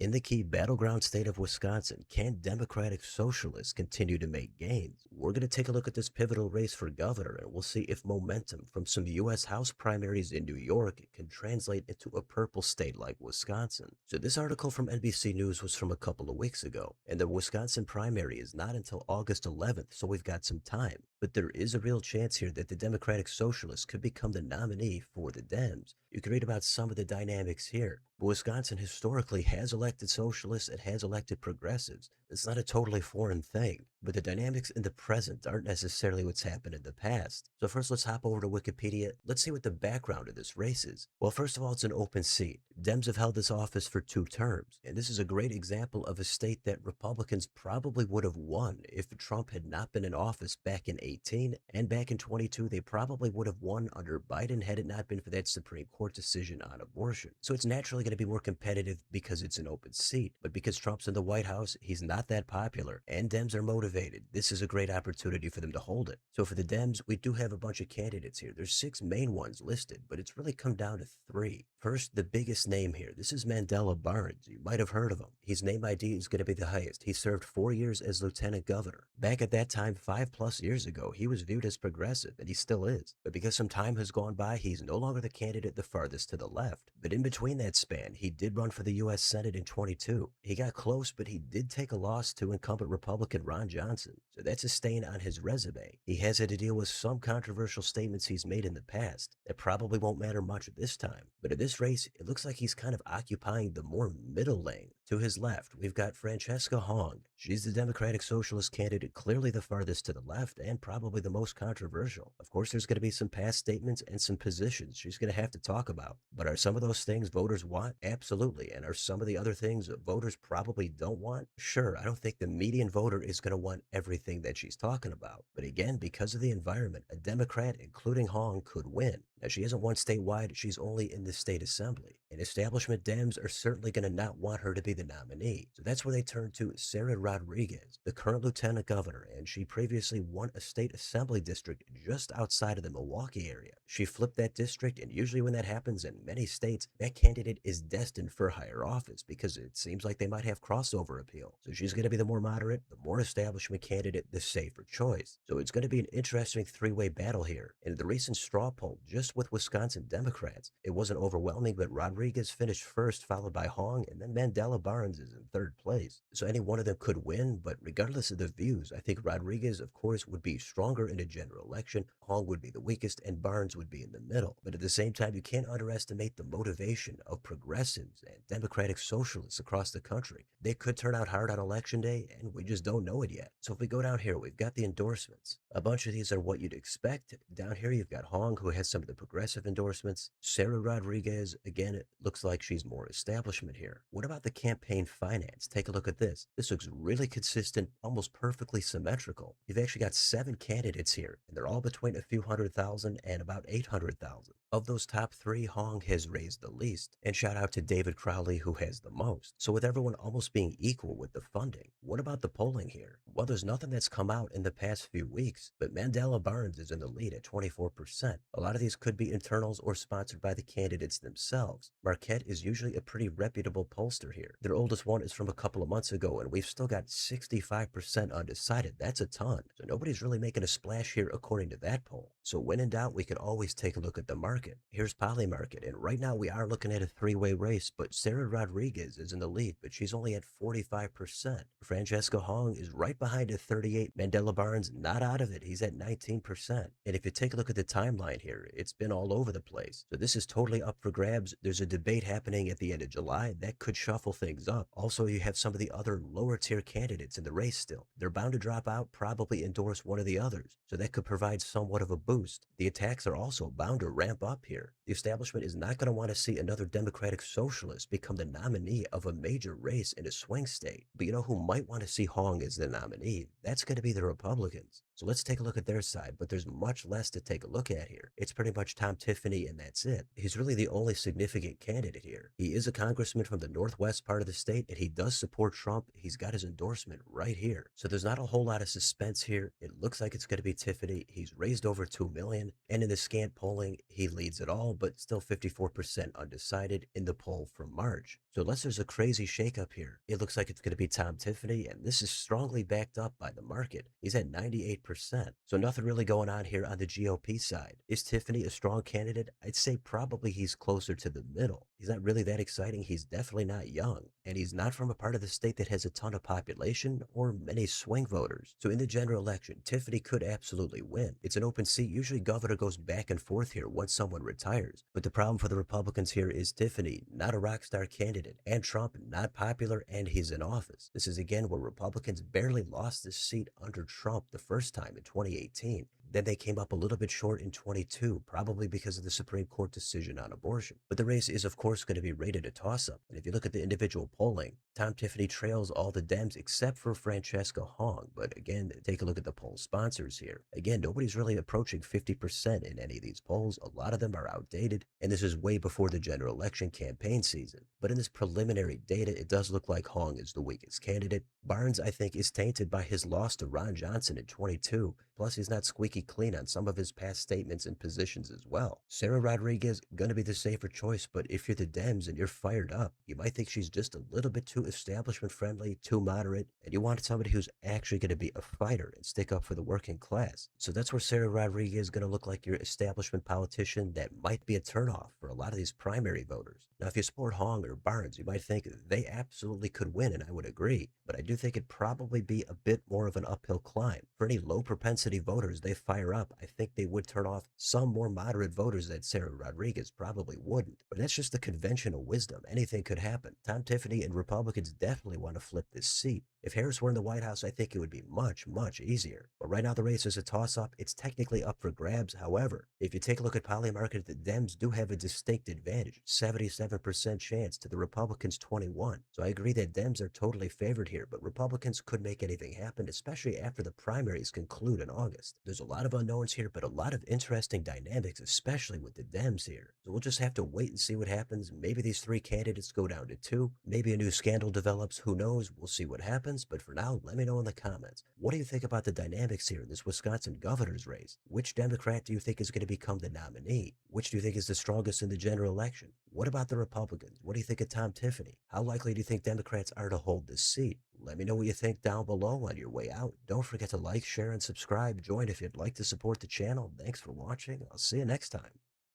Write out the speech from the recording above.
In the key battleground state of Wisconsin, can Democratic Socialists continue to make gains? We're going to take a look at this pivotal race for governor, and we'll see if momentum from some U.S. House primaries in New York can translate into a purple state like Wisconsin. So, this article from NBC News was from a couple of weeks ago, and the Wisconsin primary is not until August 11th, so we've got some time. But there is a real chance here that the Democratic Socialists could become the nominee for the Dems. You can read about some of the dynamics here. Wisconsin historically has elected socialists, it has elected progressives. It's not a totally foreign thing, but the dynamics in the present aren't necessarily what's happened in the past. So first let's hop over to Wikipedia. Let's see what the background of this race is. Well, first of all, it's an open seat. Dems have held this office for 2 terms, and this is a great example of a state that Republicans probably would have won if Trump had not been in office back in 18 and back in 22. They probably would have won under Biden had it not been for that Supreme Court decision on abortion. So it's naturally going to be more competitive because it's an open seat. But because Trump's in the White House, he's not that popular, and Dems are motivated. This is a great opportunity for them to hold it. So for the Dems, we do have a bunch of candidates here. There's 6 main ones listed, but it's really come down to 3. First, the biggest name here. This is Mandela Barnes. You might have heard of him. His name ID is going to be the highest. He served 4 years as lieutenant governor. Back at that time, 5+ years ago, he was viewed as progressive, and he still is. But because some time has gone by, he's no longer the candidate the farthest to the left. But in between that span, he did run for the U.S. Senate in 22. He got close, but he did take a loss to incumbent Republican Ron Johnson. So that's a stain on his resume. He has had to deal with some controversial statements he's made in the past that probably won't matter much at this time. But in this race, it looks like he's kind of occupying the more middle lane. To his left, we've got Francesca Hong. She's the Democratic Socialist candidate, clearly the farthest to the left and probably the most controversial. Of course, there's going to be some past statements and some positions she's going to have to talk about. But are some of those things voters want? Absolutely. And are some of the other things that voters probably don't want? Sure. I don't think the median voter is going to want everything that she's talking about. But again, because of the environment, a Democrat, including Hong, could win. Now, she hasn't won statewide, she's only in the state assembly. And establishment Dems are certainly going to not want her to be the nominee. So that's where they turn to Sarah Rodriguez, the current lieutenant governor, and she previously won a state assembly district just outside of the Milwaukee area. She flipped that district, and usually when that happens in many states, that candidate is destined for higher office because it seems like they might have crossover appeal. So she's going to be the more moderate, the more establishment candidate, the safer choice. So it's going to be an interesting 3-way battle here. In the recent straw poll, just with Wisconsin Democrats, it wasn't overwhelming, but Rodriguez finished first, followed by Hong, and then Mandela Barnes is in third place. So any one of them could win, but regardless of the views, I think Rodriguez, of course, would be stronger in a general election, Hong would be the weakest, and Barnes would be in the middle. But at the same time, you can't underestimate the motivation of progressives and Democratic Socialists across the country. They could turn out hard on election day, and we just don't know it yet. So if we go down here, we've got the endorsements. A bunch of these are what you'd expect. Down here, you've got Hong, who has some of the progressive endorsements. Sarah Rodriguez, again, it looks like she's more establishment here. What about the campaign finance? Take a look at this. This looks really consistent, almost perfectly symmetrical. You've actually got 7 candidates here, and they're all between a few $100,000 and about $800,000. Of those top 3, Hong has raised the least, and shout out to David Crowley, who has the most. So with everyone almost being equal with the funding, what about the polling here? Well, there's nothing that's come out in the past few weeks, but Mandela Barnes is in the lead at 24%. A lot of these could be internals or sponsored by the candidates themselves. Marquette is usually a pretty reputable pollster here. Their oldest one is from a couple of months ago, and we've still got 65% undecided. That's a ton. So nobody's really making a splash here according to that poll. So when in doubt, we could always take a look at the market. Here's Polymarket, and right now we are looking at a 3-way race, but Sarah Rodriguez is in the lead, but she's only at 45%. Francesca Hong is right behind at 38. Mandela Barnes not out of it. He's at 19%. And if you take a look at the timeline here, it's been all over the place. So this is totally up for grabs. There's a debate happening at the end of July that could shuffle things up. Also, you have some of the other lower tier candidates in the race still. They're bound to drop out, probably endorse one of the others. So that could provide somewhat of a boost. The attacks are also bound to ramp up here. The establishment is not going to want to see another Democratic Socialist become the nominee of a major race in a swing state. But you know who might want to see Hong as the nominee? That's going to be the Republicans. So let's take a look at their side, but there's much less to take a look at here. It's pretty much Tom Tiffany and that's it. He's really the only significant candidate here. He is a congressman from the northwest part of the state and he does support Trump. He's got his endorsement right here. So there's not a whole lot of suspense here. It looks like it's going to be Tiffany. He's raised over 2 million and in the scant polling, he leads it all, but still 54% undecided in the poll from March. So unless there's a crazy shakeup here, it looks like it's going to be Tom Tiffany, and this is strongly backed up by the market. He's at 98%. So nothing really going on here on the GOP side. Is Tiffany a strong candidate? I'd say probably he's closer to the middle. He's not really that exciting. He's definitely not young, and he's not from a part of the state that has a ton of population or many swing voters. So in the general election, Tiffany could absolutely win. It's an open seat. Usually governor goes back and forth here once someone retires. But the problem for the Republicans here is Tiffany, not a rock star candidate, and Trump, not popular, and he's in office. This is again where Republicans barely lost this seat under Trump the first time in 2018. Then they came up a little bit short in 22, probably because of the Supreme Court decision on abortion. But the race is, of course, going to be rated a toss-up. And if you look at the individual polling, Tom Tiffany trails all the Dems except for Francesca Hong. But again, take a look at the poll sponsors here. Again, nobody's really approaching 50% in any of these polls. A lot of them are outdated, and this is way before the general election campaign season. But in this preliminary data, it does look like Hong is the weakest candidate. Barnes, I think, is tainted by his loss to Ron Johnson in 22. Plus, he's not squeaky clean on some of his past statements and positions as well. Sarah Rodriguez, going to be the safer choice, but if you're the Dems and you're fired up, you might think she's just a little bit too establishment friendly, too moderate, and you want somebody who's actually going to be a fighter and stick up for the working class. So that's where Sarah Rodriguez is going to look like your establishment politician that might be a turnoff for a lot of these primary voters. Now, if you support Hong or Barnes, you might think they absolutely could win, and I would agree, but I do think it'd probably be a bit more of an uphill climb. For any low propensity voters they fire up, I think they would turn off some more moderate voters that Sarah Rodriguez probably wouldn't. But that's just the conventional wisdom. Anything could happen. Tom Tiffany and Republicans definitely want to flip this seat. If Harris were in the White House, I think it would be much, much easier. But right now the race is a toss-up. It's technically up for grabs. However, if you take a look at Polymarket, the Dems do have a distinct advantage. 77% chance to the Republicans' 21. So I agree that Dems are totally favored here, but Republicans could make anything happen, especially after the primaries conclude in August. There's a lot of unknowns here, but a lot of interesting dynamics, especially with the Dems here. So we'll just have to wait and see what happens. Maybe these three candidates go down to two. Maybe a new scandal develops. Who knows? We'll see what happens. But for now, let me know in the comments. What do you think about the dynamics here in this Wisconsin governor's race? Which Democrat do you think is going to become the nominee? Which do you think is the strongest in the general election? What about the Republicans? What do you think of Tom Tiffany? How likely do you think Democrats are to hold this seat? Let me know what you think down below on your way out. Don't forget to like, share, and subscribe. Join if you'd like to support the channel. Thanks for watching. I'll see you next time.